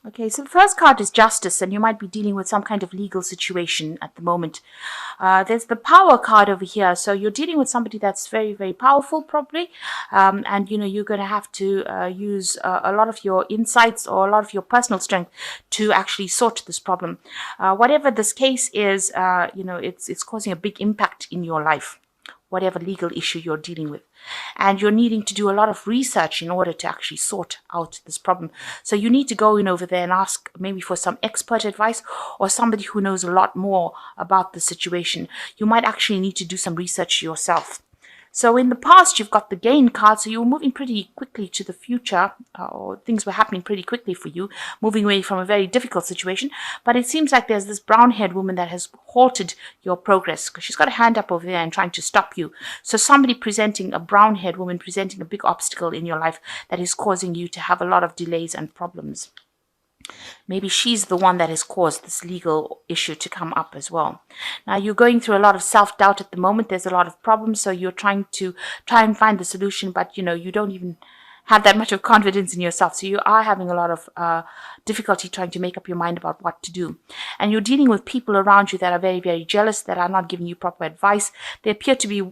Okay, so the first card is justice, and you might be dealing with some kind of legal situation at the moment. There's the power card over here, so you're dealing with somebody that's very, very powerful, probably, and you're going to have to use a lot of your insights or a lot of your personal strength to actually sort this problem. Whatever this case is, it's causing a big impact in your life, whatever legal issue you're dealing with. And you're needing to do a lot of research in order to actually sort out this problem. So you need to go in over there and ask maybe for some expert advice or somebody who knows a lot more about the situation. You might actually need to do some research yourself. So in the past, you've got the gain card, so you were moving pretty quickly to the future, or things were happening pretty quickly for you, moving away from a very difficult situation. But it seems like there's this brown-haired woman that has halted your progress, because she's got a hand up over there and trying to stop you. So somebody presenting, a brown-haired woman presenting a big obstacle in your life that is causing you to have a lot of delays and problems. Maybe she's the one that has caused this legal issue to come up as well. Now, you're going through a lot of self-doubt at the moment. There's a lot of problems, so you're trying and find the solution, but you don't even have that much of confidence in yourself. So you are having a lot of difficulty trying to make up your mind about what to do. And you're dealing with people around you that are very, very jealous, that are not giving you proper advice. They appear to be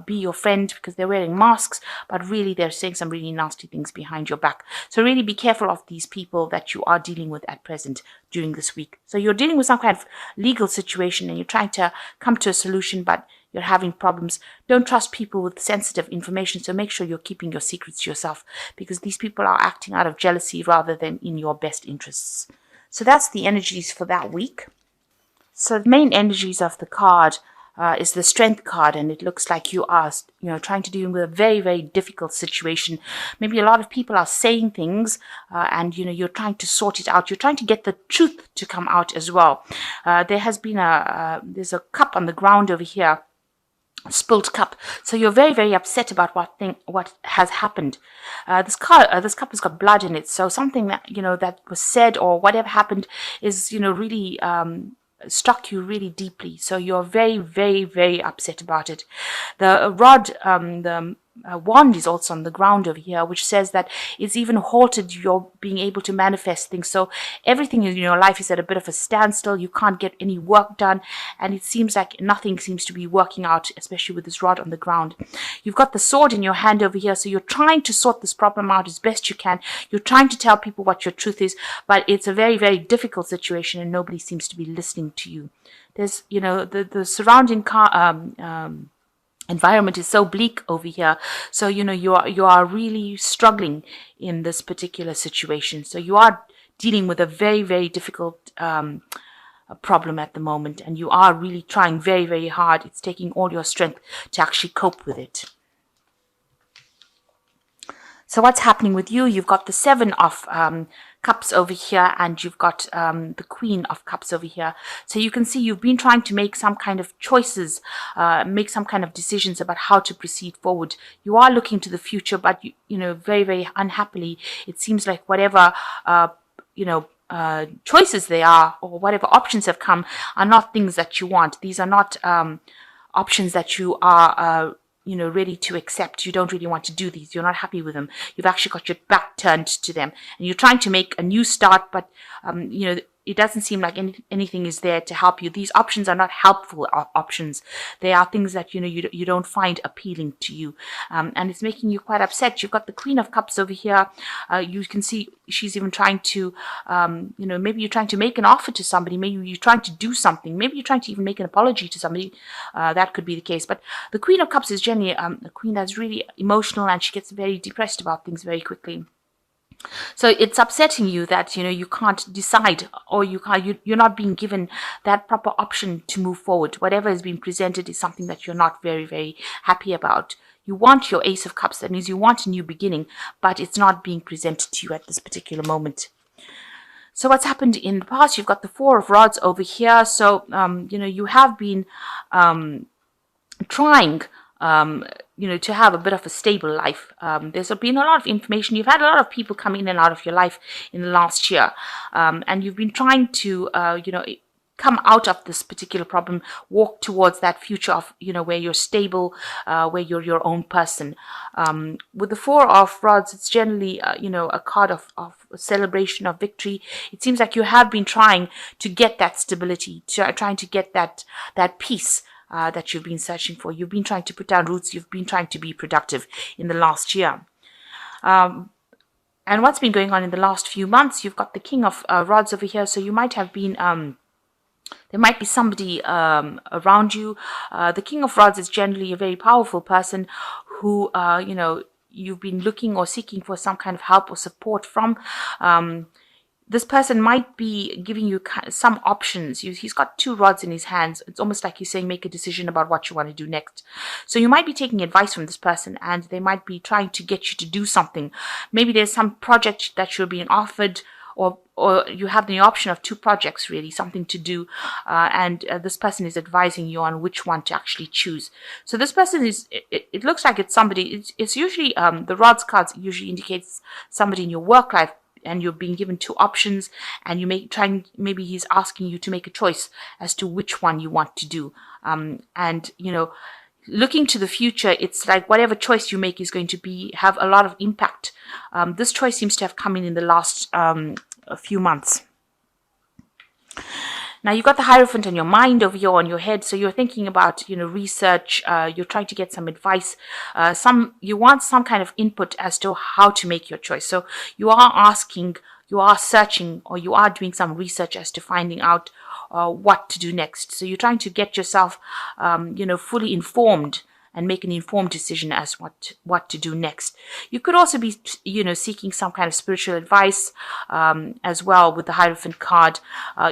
be your friend because they're wearing masks, but really they're saying some really nasty things behind your back. So really be careful of these people that you are dealing with at present during this week. So you're dealing with some kind of legal situation and you're trying to come to a solution, but you're having problems. Don't trust people with sensitive information, so make sure you're keeping your secrets to yourself, because these people are acting out of jealousy rather than in your best interests. So that's the energies for that week. So the main energies of the card is the strength card, and it looks like you are, trying to deal with a very, very difficult situation. Maybe a lot of people are saying things, and you're trying to sort it out. You're trying to get the truth to come out as well. There has been there's a cup on the ground over here, a spilled cup. So you're very, very upset about what has happened. This cup has got blood in it. So something that that was said or whatever happened is really struck you really deeply. So you're very, very, very upset about it. The rod, the wand is also on the ground over here, which says that it's even halted your being able to manifest things. So everything in your life is at a bit of a standstill. You can't get any work done, and it seems like nothing seems to be working out, especially with this rod on the ground. You've got the sword in your hand over here, so you're trying to sort this problem out as best you can. You're trying to tell people what your truth is, but it's a very, very difficult situation, and nobody seems to be listening to you. There's, the surrounding environment is so bleak over here. So, you are really struggling in this particular situation. So you are dealing with a very, very difficult problem at the moment, and you are really trying very, very hard. It's taking all your strength to actually cope with it. So what's happening with you? You've got the Seven of Cups over here, and you've got the Queen of Cups over here. So you can see you've been trying to make some kind of choices, make some kind of decisions about how to proceed forward. You are looking to the future, but very, very unhappily, it seems like whatever choices they are, or whatever options have come, are not things that you want. These are not options that you are ready to accept. You don't really want to do these. You're not happy with them. You've actually got your back turned to them, and you're trying to make a new start, but it doesn't seem like anything is there to help you. These options are not helpful options. They are things that you don't find appealing to you, and it's making you quite upset. You've got the Queen of Cups over here. You can see she's even trying to, maybe you're trying to make an offer to somebody. Maybe you're trying to do something. Maybe you're trying to even make an apology to somebody. That could be the case. But the Queen of Cups is generally a queen that's really emotional, and she gets very depressed about things very quickly. So it's upsetting you that you can't decide, or you're not being given that proper option to move forward. Whatever is being presented is something that you're not very, very happy about. You want your Ace of Cups. That means you want a new beginning, but it's not being presented to you at this particular moment. So what's happened in the past? You've got the Four of Rods over here. So you have been trying to have a bit of a stable life. There's been a lot of information. You've had a lot of people come in and out of your life in the last year. And you've been trying to, come out of this particular problem, walk towards that future of, where you're stable, where you're your own person. With the Four of Rods, it's generally, a card of celebration of victory. It seems like you have been trying to get that stability, trying to get that peace that you've been searching for. You've been trying to put down roots. You've been trying to be productive in the last year. And what's been going on in the last few months, you've got the King of Rods over here. So you might have been, there might be somebody around you. The King of Rods is generally a very powerful person who, you've been looking or seeking for some kind of help or support from. This person might be giving you some options. He's got two rods in his hands. It's almost like he's saying, make a decision about what you want to do next. So you might be taking advice from this person, and they might be trying to get you to do something. Maybe there's some project that you're being offered, or you have the option of two projects, really, something to do, and this person is advising you on which one to actually choose. So this person is, it looks like it's somebody, it's usually, the rods cards usually indicates somebody in your work life, and you're being given two options, and maybe he's asking you to make a choice as to which one you want to do. And looking to the future, it's like whatever choice you make is going to have a lot of impact. This choice seems to have come in the last a few months. Now you've got the Hierophant on your mind over here on your head, so you're thinking about research. You're trying to get some advice. You want some kind of input as to how to make your choice. So you are asking, you are searching, or you are doing some research as to finding out what to do next. So you're trying to get yourself, fully informed and make an informed decision as what to do next. You could also be, seeking some kind of spiritual advice as well with the Hierophant card.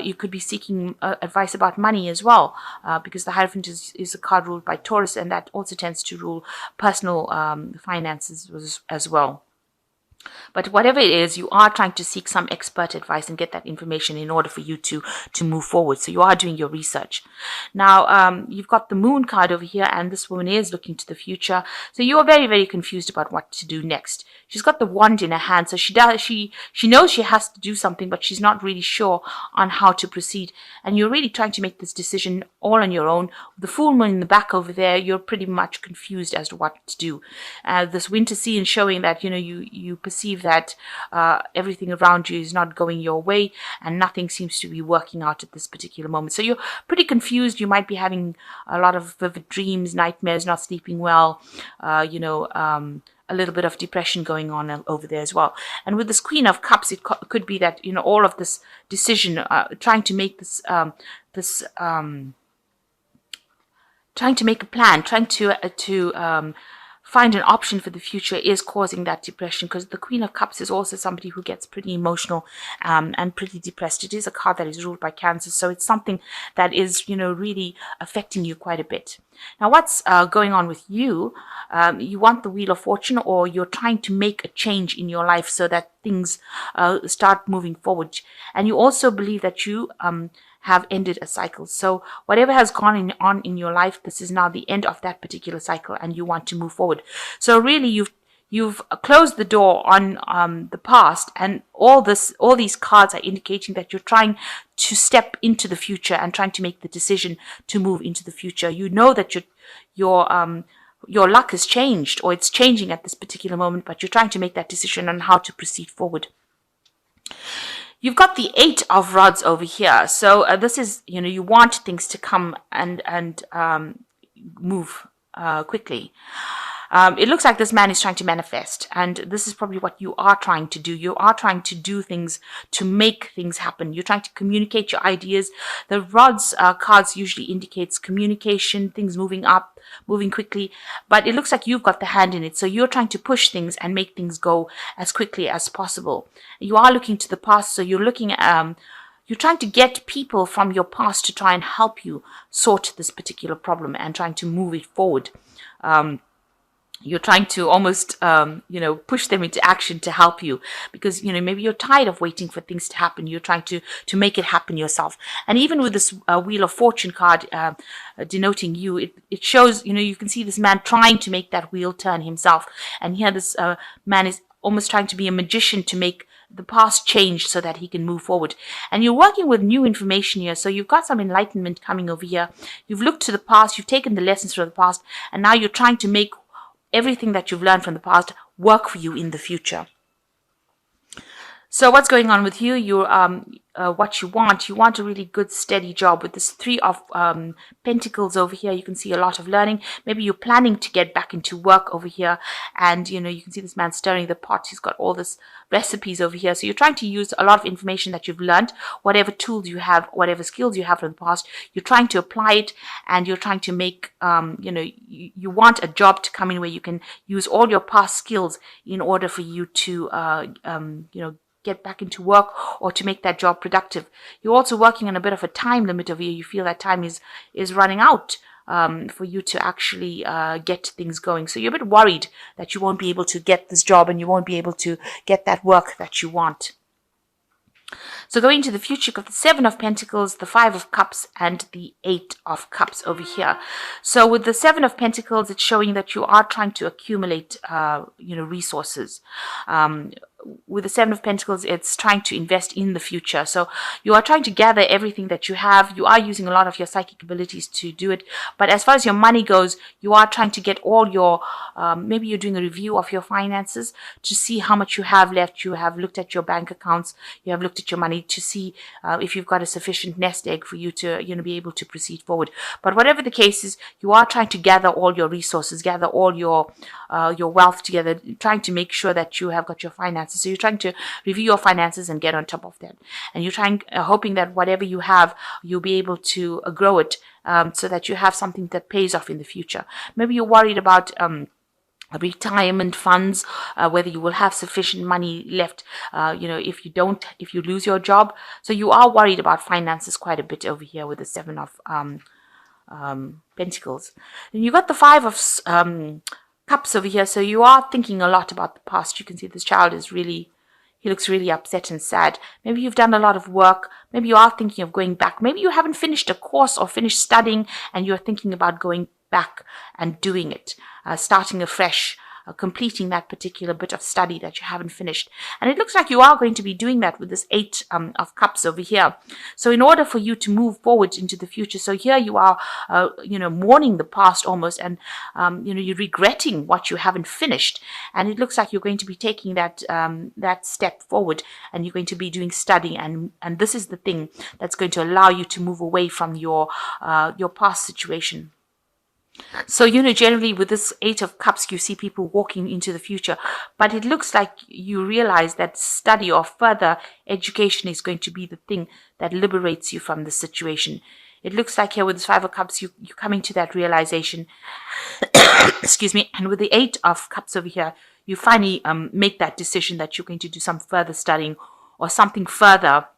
You could be seeking advice about money as well, because the Hierophant is a card ruled by Taurus, and that also tends to rule personal finances as well. But whatever it is, you are trying to seek some expert advice and get that information in order for you to move forward. So you are doing your research. Now, you've got the Moon card over here, and this woman is looking to the future. So you are very, very confused about what to do next. She's got the wand in her hand, so she knows she has to do something, but she's not really sure on how to proceed. And you're really trying to make this decision all on your own. The full moon in the back over there, you're pretty much confused as to what to do. This winter scene showing that you perceive that everything around you is not going your way, and nothing seems to be working out at this particular moment. So you're pretty confused. You might be having a lot of vivid dreams, nightmares, not sleeping well, a little bit of depression going on over there as well. And with this Queen of Cups, it could be that all of this decision, trying to make this trying to make a plan, trying to find an option for the future is causing that depression, because the Queen of Cups is also somebody who gets pretty emotional and pretty depressed. It is a card that is ruled by Cancer, so it's something that is, really affecting you quite a bit. Now, what's going on with you? You want the Wheel of Fortune, or you're trying to make a change in your life so that things start moving forward. And you also believe that you have ended a cycle. So whatever has gone on in your life, this is now the end of that particular cycle, and you want to move forward. So really, you've closed the door on the past, and all these cards are indicating that you're trying to step into the future and trying to make the decision to move into the future. You know that your luck has changed, or it's changing at this particular moment, but you're trying to make that decision on how to proceed forward. You've got the Eight of Rods over here. So this is, you want things to come and move quickly. It looks like this man is trying to manifest, and this is probably what you are trying to do. You are trying to do things to make things happen. You're trying to communicate your ideas. The Rods cards usually indicates communication, things moving up, moving quickly, but it looks like you've got the hand in it. So you're trying to push things and make things go as quickly as possible. You are looking to the past, so you're looking at you're trying to get people from your past to try and help you sort this particular problem and trying to move it forward. You're trying to almost, push them into action to help you, because, maybe you're tired of waiting for things to happen. You're trying to make it happen yourself. And even with this Wheel of Fortune card denoting you, it shows, you can see this man trying to make that wheel turn himself. And here this man is almost trying to be a magician to make the past change so that he can move forward. And you're working with new information here. So you've got some enlightenment coming over here. You've looked to the past, you've taken the lessons from the past, and now you're trying to make everything that you've learned from the past work for you in the future. So what's going on with you? You're what you want a really good steady job. With this 3 of Pentacles over here, you can see a lot of learning. Maybe you're planning to get back into work over here, and you can see this man stirring the pot. He's got all this recipes over here. So you're trying to use a lot of information that you've learned, whatever tools you have, whatever skills you have from the past. You're trying to apply it, and you're trying to make you want a job to come in where you can use all your past skills in order for you to get back into work or to make that job productive. You're also working on a bit of a time limit over here. You feel that time is running out for you to actually get things going. So you're a bit worried that you won't be able to get this job and you won't be able to get that work that you want. So going to the future, you've got the 7 of Pentacles, the 5 of Cups, and the 8 of Cups over here. So with the 7 of Pentacles, it's showing that you are trying to accumulate, resources. With the 7 of Pentacles, it's trying to invest in the future. So you are trying to gather everything that you have. You are using a lot of your psychic abilities to do it. But as far as your money goes, you are trying to get all your, maybe you're doing a review of your finances to see how much you have left. You have looked at your bank accounts. You have looked at your money to see if you've got a sufficient nest egg for you to, be able to proceed forward. But whatever the case is, you are trying to gather all your resources, gather all your wealth together, trying to make sure that you have got your finances. So you're trying to review your finances and get on top of that. And you're trying, hoping that whatever you have, you'll be able to grow it so that you have something that pays off in the future. Maybe you're worried about retirement funds, whether you will have sufficient money left, if you lose your job. So you are worried about finances quite a bit over here with the 7 of Pentacles. And you got the 5 of Cups over here, so you are thinking a lot about the past. You can see this child he looks really upset and sad. Maybe you've done a lot of work. Maybe you are thinking of going back. Maybe you haven't finished a course or finished studying and you're thinking about going back and doing it, starting afresh, completing that particular bit of study that you haven't finished. And it looks like you are going to be doing that with this 8 of Cups over here. So in order for you to move forward into the future, so here you are, mourning the past almost, and, you're regretting what you haven't finished. And it looks like you're going to be taking that step forward, and you're going to be doing studying. And this is the thing that's going to allow you to move away from your past situation. So, generally with this 8 of Cups, you see people walking into the future, but it looks like you realize that study or further education is going to be the thing that liberates you from the situation. It looks like here with this 5 of Cups, you're coming to that realization. Excuse me. And with the 8 of Cups over here, you finally make that decision that you're going to do some further studying or something further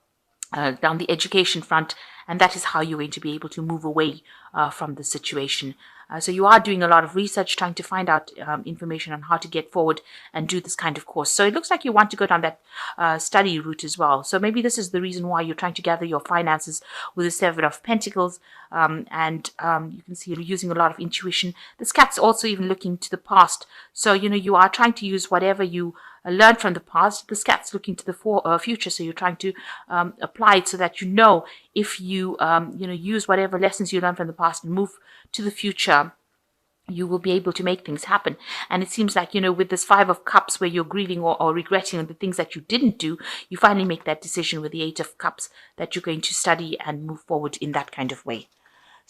down the education front, and that is how you're going to be able to move away from the situation. So you are doing a lot of research, trying to find out information on how to get forward and do this kind of course. So it looks like you want to go down that study route as well. So maybe this is the reason why you're trying to gather your finances with the 7 of Pentacles. And you can see you're using a lot of intuition. This cat's also even looking to the past. So, you are trying to use whatever you learned from the past. This cat's looking to the future. So you're trying to apply it so that if you use whatever lessons you learned from the past and move to the future, you will be able to make things happen. And it seems like, with this 5 of Cups where you're grieving or regretting the things that you didn't do, you finally make that decision with the 8 of Cups that you're going to study and move forward in that kind of way.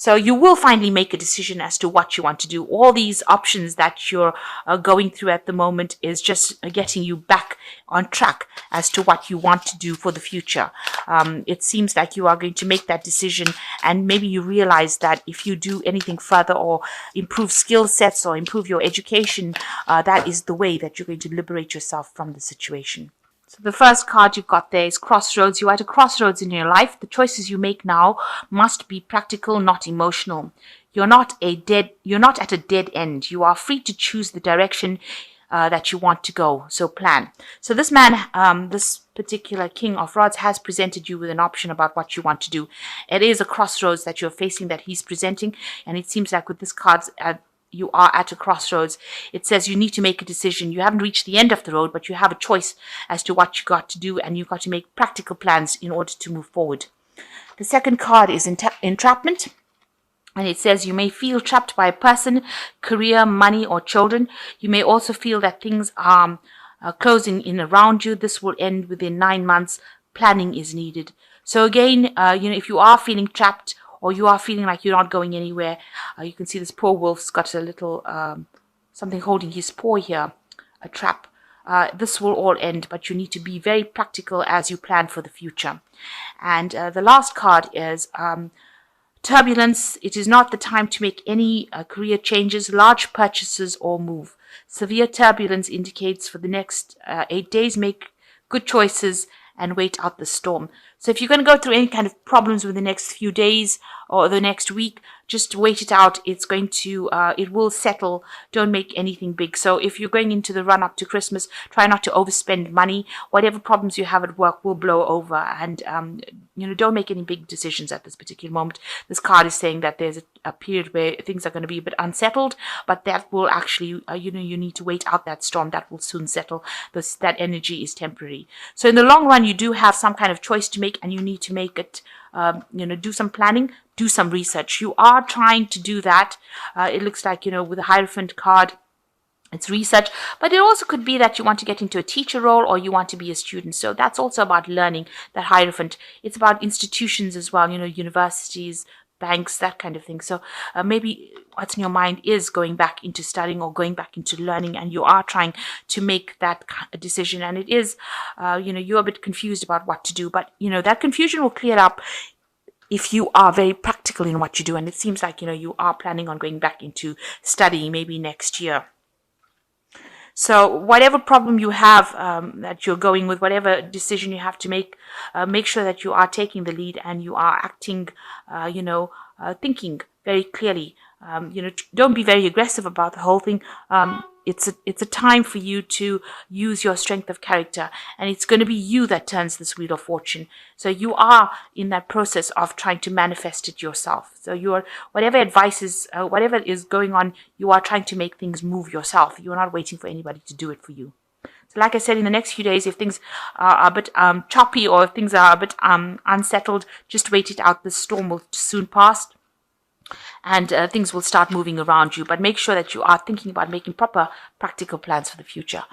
So you will finally make a decision as to what you want to do. All these options that you're going through at the moment is just getting you back on track as to what you want to do for the future. It seems like you are going to make that decision, and maybe you realize that if you do anything further or improve skill sets or improve your education, that is the way that you're going to liberate yourself from the situation. So the first card you've got there is Crossroads. You're at a crossroads in your life. The choices you make now must be practical, not emotional. You're not at a dead end. You are free to choose the direction that you want to go. So plan. So this man, this particular King of Rods, has presented you with an option about what you want to do. It is a crossroads that you're facing, that he's presenting, and it seems like with this cards you are at a crossroads. It says you need to make a decision. You haven't reached the end of the road, but you have a choice as to what you got to do, and you've got to make practical plans in order to move forward. The second card is entrapment. And it says you may feel trapped by a person, career, money, or children. You may also feel that things are closing in around you. This will end within 9 months. Planning is needed. So again, if you are feeling trapped or you are feeling like you're not going anywhere, you can see this poor wolf's got a little something holding his paw here, a trap. This will all end, but you need to be very practical as you plan for the future. And the last card is turbulence. It is not the time to make any career changes, large purchases, or move. Severe turbulence indicates for the next 8 days, make good choices and wait out the storm. So if you're going to go through any kind of problems with the next few days or the next week, just wait it out. It's going to, it will settle. Don't make anything big. So if you're going into the run up to Christmas, try not to overspend money. Whatever problems you have at work will blow over, and don't make any big decisions at this particular moment. This card is saying that there's a period where things are going to be a bit unsettled, but that will actually, you need to wait out that storm. That will soon settle. That energy is temporary. So in the long run, you do have some kind of choice to make, and you need to make it, do some planning, do some research. You are trying to do that. It looks like, with the Hierophant card, it's research, but it also could be that you want to get into a teacher role or you want to be a student. So that's also about learning, that Hierophant. It's about institutions as well, universities, banks, that kind of thing. So maybe what's in your mind is going back into studying or going back into learning, and you are trying to make that decision. And it is, you're a bit confused about what to do, but, that confusion will clear up if you are very practical in what you do. And it seems like, you are planning on going back into studying maybe next year. So whatever problem you have that you're going with, whatever decision you have to make sure that you are taking the lead and you are acting, thinking very clearly. Don't be very aggressive about the whole thing. It's a time for you to use your strength of character, and it's going to be you that turns this wheel of fortune. So you are in that process of trying to manifest it yourself. So whatever advice is, whatever is going on, you are trying to make things move yourself. You are not waiting for anybody to do it for you. So like I said, in the next few days, if things are a bit choppy or if things are a bit unsettled, just wait it out. The storm will soon pass, and things will start moving around you. But make sure that you are thinking about making proper practical plans for the future.